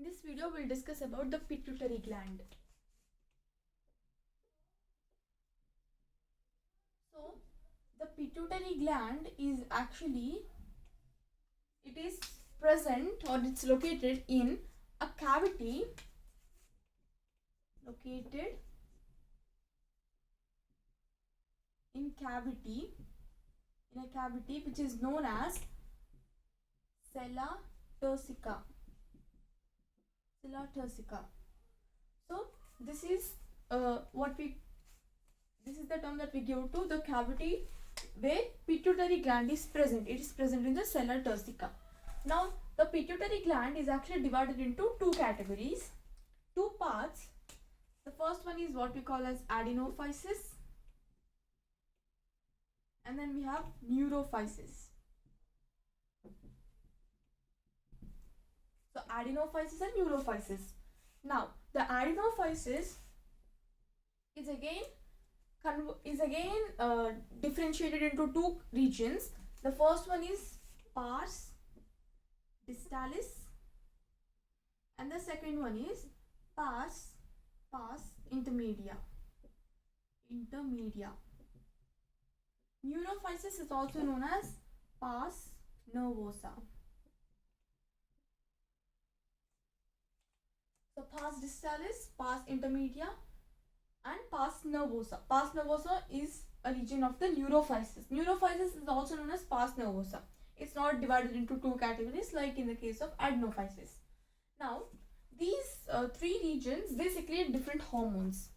In this video, we'll discuss about the pituitary gland. So, the pituitary gland is actually, it is present or it's located in a cavity in a cavity which is known as sella turcica. So this is this is the term that we give to the cavity where pituitary gland is present. It is present in the sella turcica. Now the pituitary gland is actually divided into two categories, two parts. The first one is what we call as adenophysis, and then we have neurophysis. So adenophysis and neurophysis. Now the adenophysis is again differentiated into two regions. The first one is pars distalis and the second one is pars intermedia. Neurophysis is also known as pars nervosa. So pars distalis, pars intermedia and pars nervosa. Pars nervosa is a region of the neurophysis. Neurophysis is also known as pars nervosa. It's not divided into two categories like in the case of adenophysis. Now these three regions, they secrete different hormones.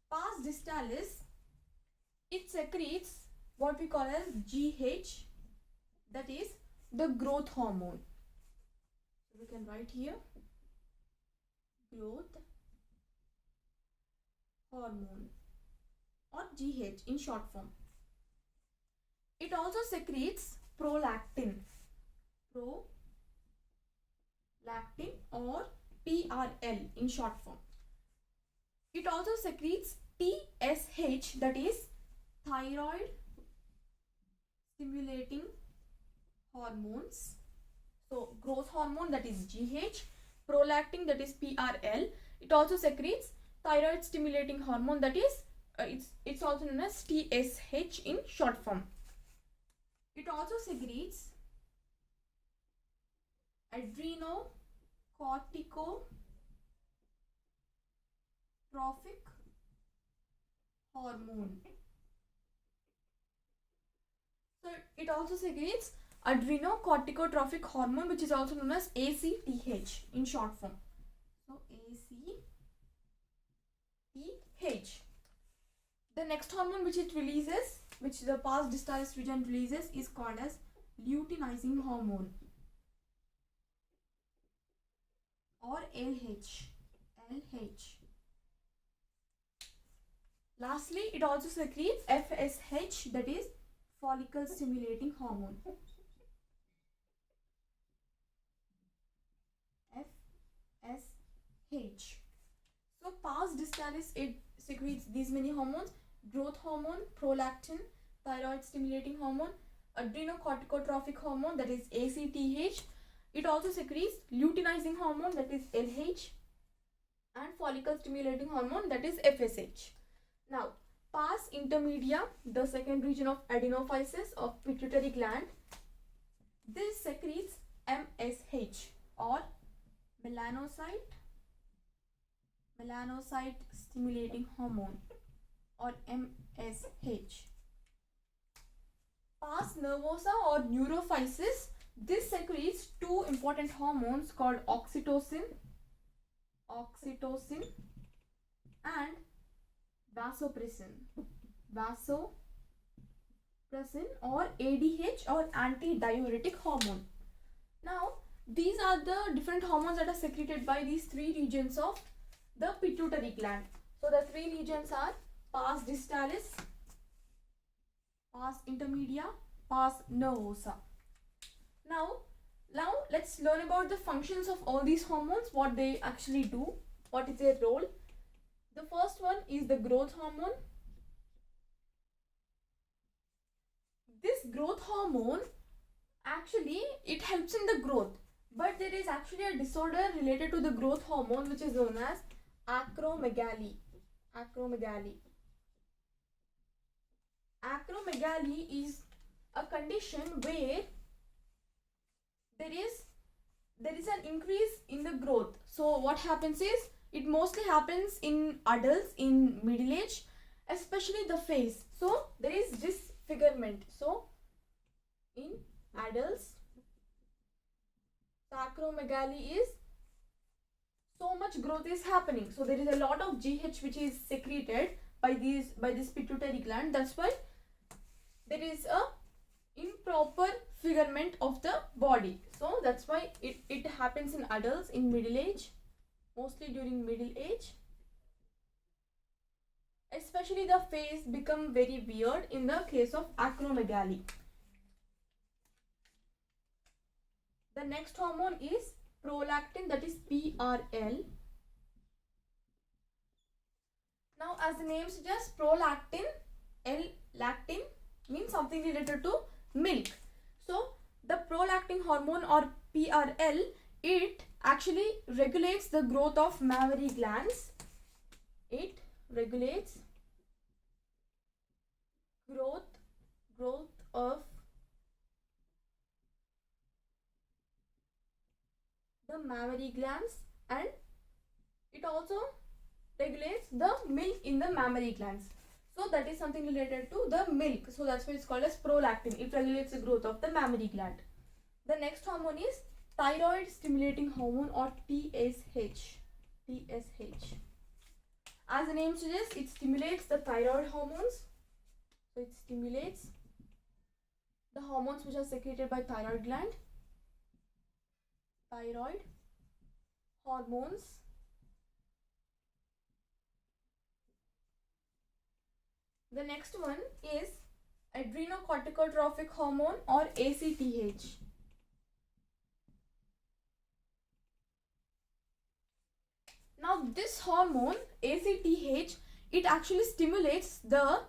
Pars distalis, it secretes what we call as GH, that is the growth hormone. So we can write here growth hormone or GH in short form. It also secretes prolactin or PRL in short form. It also secretes TSH, that is thyroid stimulating hormones. So growth hormone, that is GH, prolactin, that is PRL. It also secretes thyroid stimulating hormone, that is it's also known as TSH in short form. It also secretes adrenocorticotrophic hormone. So it also secretes adrenocorticotrophic hormone, which is also known as ACTH in short form. So ACTH. The next hormone which it releases, which the pars distalis region releases, is called as luteinizing hormone or LH. Lastly, it also secretes FSH, that is follicle stimulating hormone. FSH. So pars distalis, it secretes these many hormones: growth hormone, prolactin, thyroid stimulating hormone, adrenocorticotrophic hormone, that is ACTH. It also secretes luteinizing hormone, that is LH, and follicle stimulating hormone, that is FSH. Now pars intermedia, the second region of adenophysis of pituitary gland, this secretes MSH or melanocyte stimulating hormone or MSH. Pars nervosa or neurophysis, this secretes two important hormones called oxytocin and vasopressin or ADH or antidiuretic hormone. Now these are the different hormones that are secreted by these three regions of the pituitary gland. So the three regions are pars distalis, pars intermedia, pars nervosa. Now let's learn about the functions of all these hormones, what they actually do, what is their role. The first one is the growth hormone. This growth hormone actually it helps in the growth. But there is actually a disorder related to the growth hormone which is known as acromegaly. Acromegaly. Acromegaly is a condition where there is an increase in the growth. So what happens is, it mostly happens in adults in middle age, especially the face. So there is disfigurement. So in adults, acromegaly is so much growth is happening. So there is a lot of GH which is secreted by this pituitary gland. That's why there is a improper figurement of the body. So that's why it happens in adults in middle age, mostly during middle age. Especially the face become very weird in the case of acromegaly. The next hormone is prolactin, that is PRL. Now as the name suggests, prolactin, L-lactin means something related to milk. So the prolactin hormone or PRL, it actually regulates the growth of mammary glands. It regulates growth of the mammary glands, and it also regulates the milk in the mammary glands. So that is something related to the milk. So that's why it's called as prolactin. It regulates the growth of the mammary gland. The next hormone is thyroid stimulating hormone or TSH. TSH. As the name suggests, it stimulates the thyroid hormones. So it stimulates the hormones which are secreted by thyroid gland. Thyroid hormones. The next one is adrenocorticotropic hormone or ACTH. Now this hormone ACTH, it actually stimulates the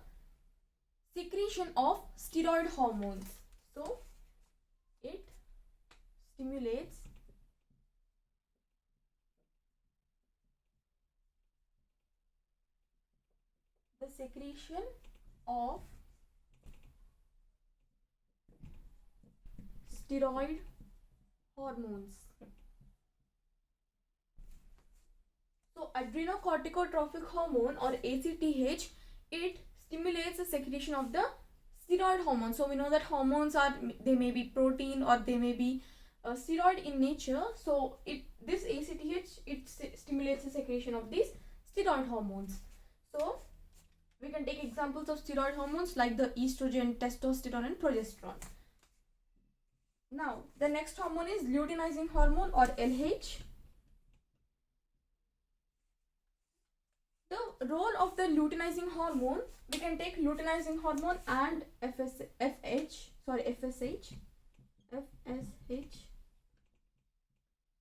secretion of steroid hormones. So it stimulates the secretion of steroid hormones. So adrenocorticotropic hormone or ACTH, it stimulates the secretion of the steroid hormone. So we know that hormones are, they may be protein or they may be steroid in nature. So this ACTH, it stimulates the secretion of these steroid hormones. So we can take examples of steroid hormones like the estrogen, testosterone and progesterone. Now the next hormone is luteinizing hormone or LH. The role of the luteinizing hormone, we can take luteinizing hormone and FSH.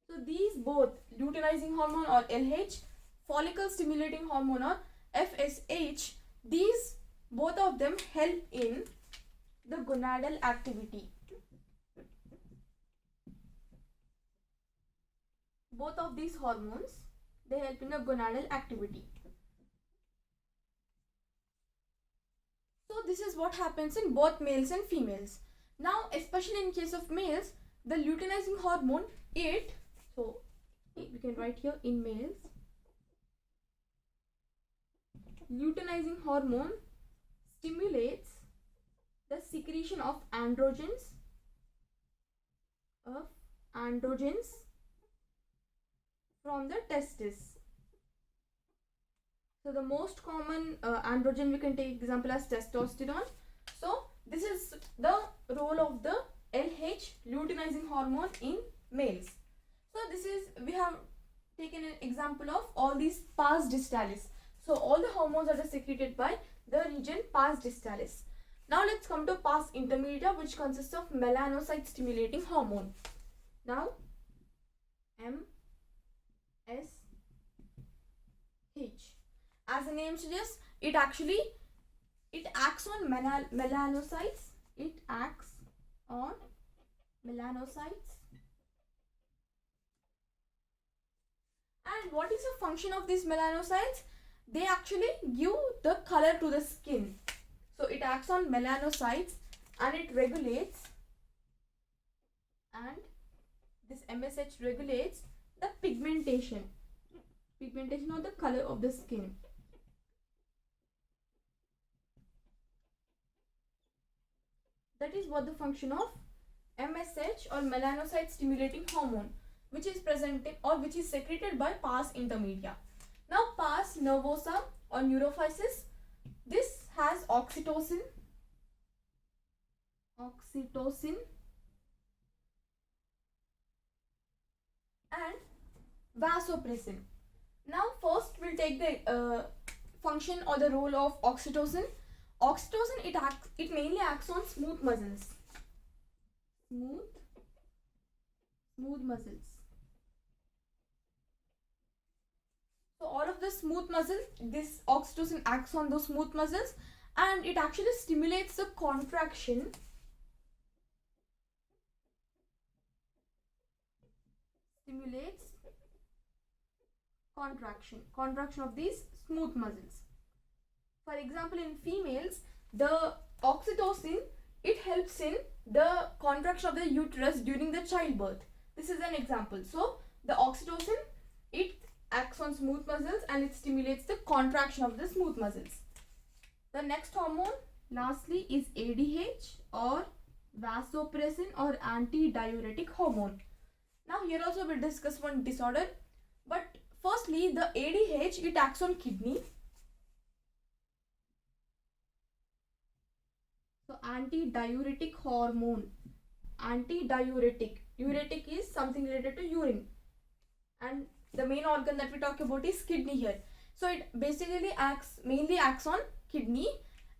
So these both, luteinizing hormone or LH, follicle stimulating hormone or FSH, these both of them help in the gonadal activity. Both of these hormones, they help in the gonadal activity. So this is what happens in both males and females. Now especially in case of males, the luteinizing hormone, so we can write here in males, luteinizing hormone stimulates the secretion of androgens from the testes. So the most common androgen we can take example as testosterone. So this is the role of the LH, luteinizing hormone, in males. So this is, we have taken an example of all these pars distalis. So all the hormones that are secreted by the region pars distalis. Now let's come to pars intermedia, which consists of melanocyte stimulating hormone. Now MSH. As the name suggests, it acts on melanocytes. It acts on melanocytes And what is the function of these melanocytes? They actually give the color to the skin. So it acts on melanocytes and it regulates, and this MSH regulates the pigmentation of the color of the skin. That is what the function of MSH or melanocyte stimulating hormone, which is present in or which is secreted by pars intermedia. Now pars nervosa or neurophysis, this has oxytocin and vasopressin. Now first we'll take the function or the role of oxytocin. Oxytocin, it mainly acts on smooth muscles. Smooth muscles. So all of the smooth muscles, this oxytocin acts on those smooth muscles and it actually stimulates the contraction of these smooth muscles. For example, in females, the oxytocin, it helps in the contraction of the uterus during the childbirth. This is an example. So the oxytocin, it acts on smooth muscles and it stimulates the contraction of the smooth muscles. The next hormone lastly is ADH or vasopressin or antidiuretic hormone. Now here also we'll discuss one disorder, but firstly the ADH, it acts on kidney. So antidiuretic hormone, uretic is something related to urine, and the main organ that we talk about is kidney here. So it basically mainly acts on kidney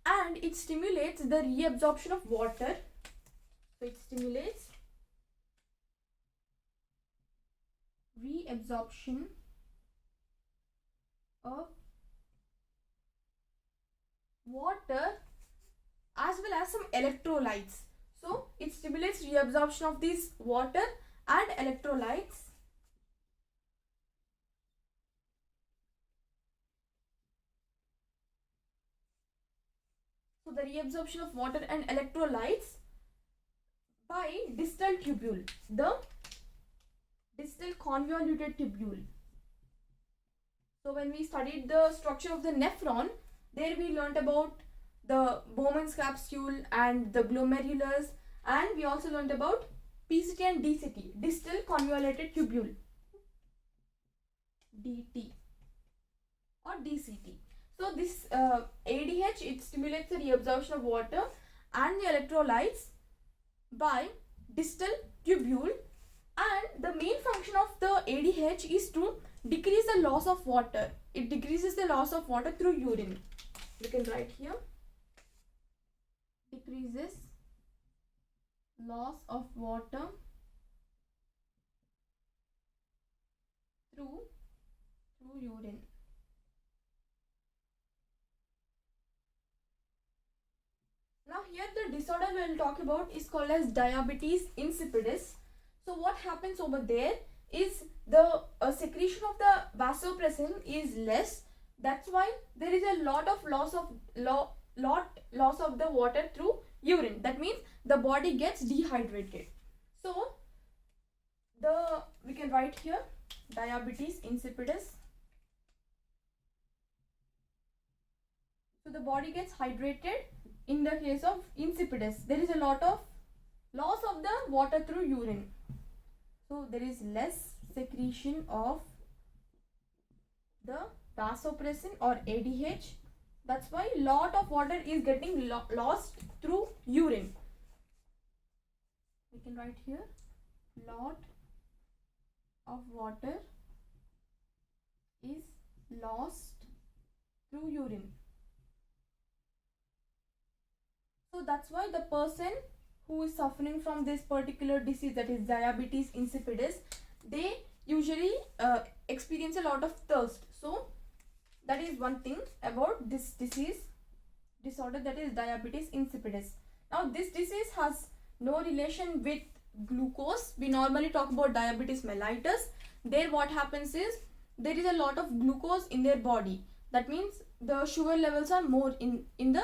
and it stimulates the reabsorption of water. So it stimulates reabsorption of water as well as some electrolytes. So it stimulates reabsorption of these water and electrolytes. So the reabsorption of water and electrolytes by distal tubule, the distal convoluted tubule. So when we studied the structure of the nephron, there we learnt about the Bowman's capsule and the glomerulus, and we also learnt about PCT and DCT, distal convoluted tubule, DT or DCT. So this ADH, it stimulates the reabsorption of water and the electrolytes by distal tubule, and the main function of the ADH is to decrease the loss of water. It decreases the loss of water through urine. You can write here, decreases loss of water through urine. Now here the disorder we will talk about is called as diabetes insipidus. So what happens over there is the secretion of the vasopressin is less. That's why there is a lot of loss of the water through urine. That means the body gets dehydrated. So we can write here diabetes insipidus. So the body gets hydrated in the case of insipidus. There is a lot of loss of the water through urine. So there is less secretion of the vasopressin or ADH. That's why lot of water is getting lost through urine. We can write here lot of water is lost through urine. So that's why the person who is suffering from this particular disease, that is diabetes insipidus, they usually experience a lot of thirst. So that is one thing about this disorder, that is diabetes insipidus. Now this disease has no relation with glucose. We normally talk about diabetes mellitus. There what happens is there is a lot of glucose in their body. That means the sugar levels are more in the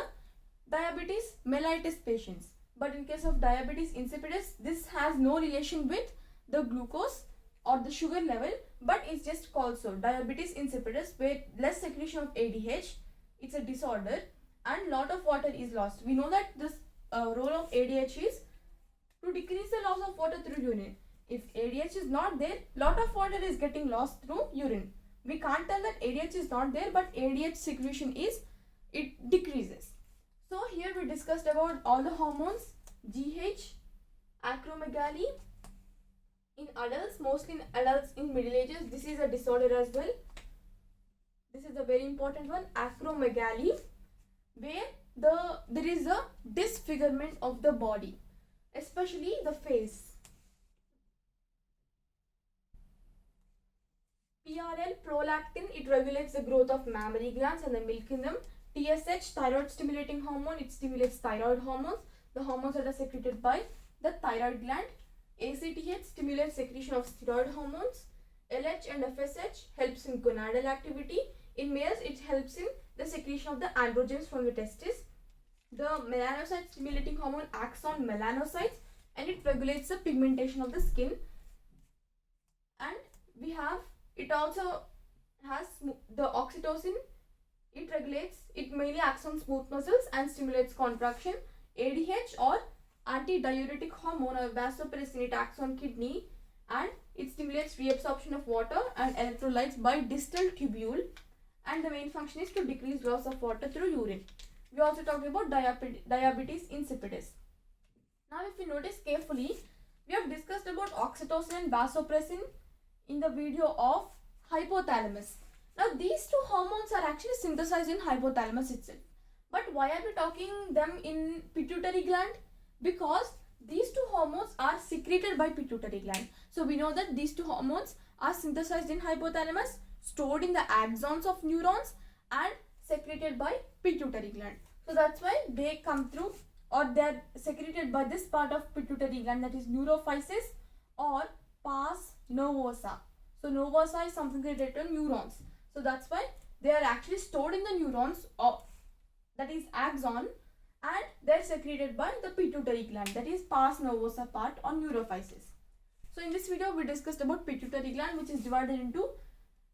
diabetes mellitus patients. But in case of diabetes insipidus, this has no relation with the glucose or the sugar level, but it's just called so, diabetes insipidus, where less secretion of ADH. It's a disorder and lot of water is lost. We know that this role of ADH is to decrease the loss of water through urine. If ADH is not there, lot of water is getting lost through urine. We can't tell that ADH is not there, but ADH secretion it decreases. So here we discussed about all the hormones, GH, acromegaly in adults, mostly in adults in middle ages. This is a disorder as well. This is a very important one, acromegaly, where there is a disfigurement of the body, especially the face. PRL, prolactin, it regulates the growth of mammary glands and the milk in them. TSH, thyroid stimulating hormone, it stimulates thyroid hormones, the hormones that are secreted by the thyroid gland. ACTH stimulates secretion of steroid hormones. LH and FSH helps in gonadal activity. In males, it helps in the secretion of the androgens from the testes. The melanocyte stimulating hormone acts on melanocytes and it regulates the pigmentation of the skin. And we have, it also has the oxytocin. It mainly acts on smooth muscles and stimulates contraction. ADH or antidiuretic hormone or vasopressin, it acts on kidney and it stimulates reabsorption of water and electrolytes by distal tubule, and the main function is to decrease loss of water through urine. We also talked about diabetes insipidus. Now if you notice carefully, we have discussed about oxytocin and vasopressin in the video of hypothalamus. Now these two hormones are actually synthesized in hypothalamus itself. But why are we talking them in pituitary gland? Because these two hormones are secreted by pituitary gland. So we know that these two hormones are synthesized in hypothalamus, stored in the axons of neurons and secreted by pituitary gland. So that's why they come through, or they are secreted by this part of pituitary gland, that is neurophysis or pars nervosa. So nervosa is something related to neurons. So that's why they are actually stored in the neurons, or that is axon, and they are secreted by the pituitary gland, that is pars nervosa part or neurophysis. So in this video we discussed about pituitary gland, which is divided into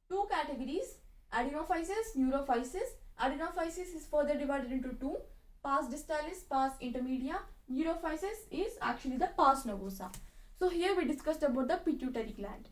two categories, adenophysis, neurophysis. Adenophysis is further divided into two, pars distalis, pars intermedia. Neurophysis is actually the pars nervosa. So here we discussed about the pituitary gland.